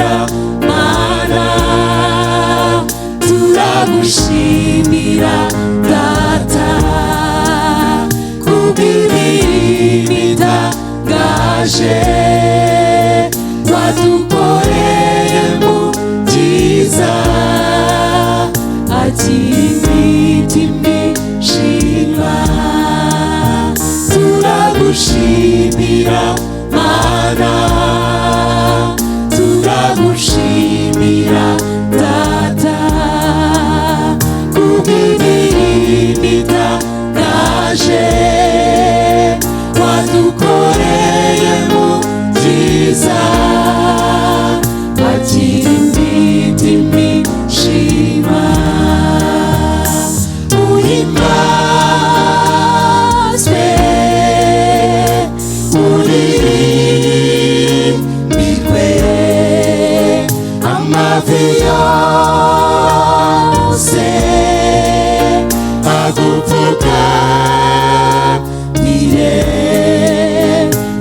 turagushimira Mana, turagushimira Data, kubw'imirimo itangaje wadukoreye mu byiza, akira imitima ishima. Turagushimira Mana, turagushimira Data, kubw'imirimo itangaje wadukoreye mu byiza, akira imitima ishima. Uhimbazwe, uririmbirwe, amavi yose agupfukamire,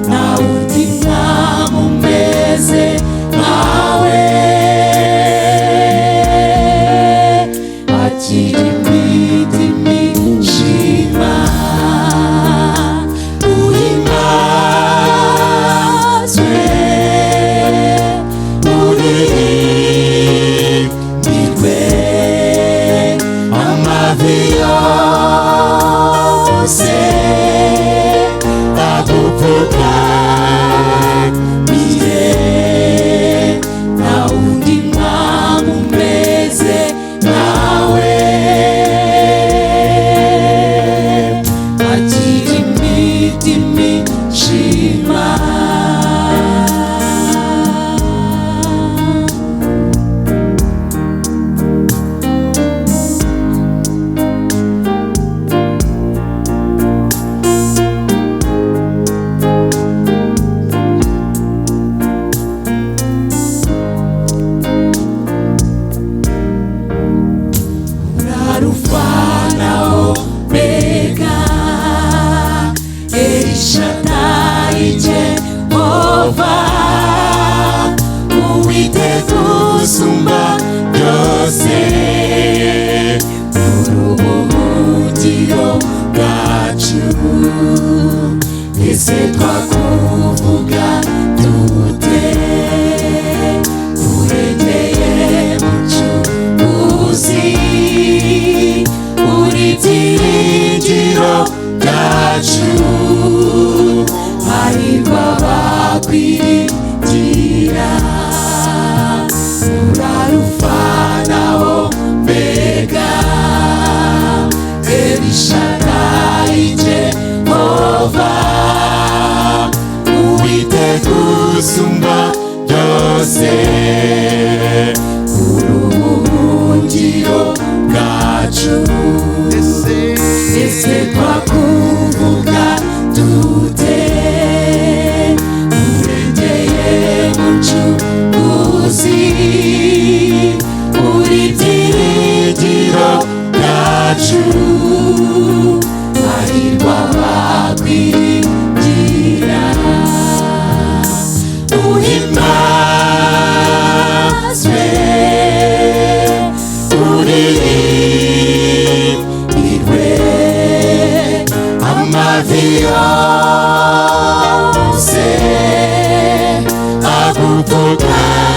nta wundi mwami umeze nkawe, akira imitima ishima. Uhimbazwe, uririmbirwe, amavi yose agupfukamire, nta wundi mwami umeze nkawe, akira imitima ishima. Urarufana Omega, El Shaddai Jehova, Uwiteka usumba byose, urubuhungiro bwacu, ese twakuvuga dute, urengeye mucunguzi, uri byiringiro byacu, hahirwa abakwiringira. Urarufana Omega, El Shaddai Jehova, Uwiteka usumba byose, urubuhungiro bwacu, ese twakuvuga dute, urengeye mucunguzi, uri byiringiro byacu, hahirwa abakwiringira. Uhimbazwe, uririmbirwe, amavi yose agupfukamire,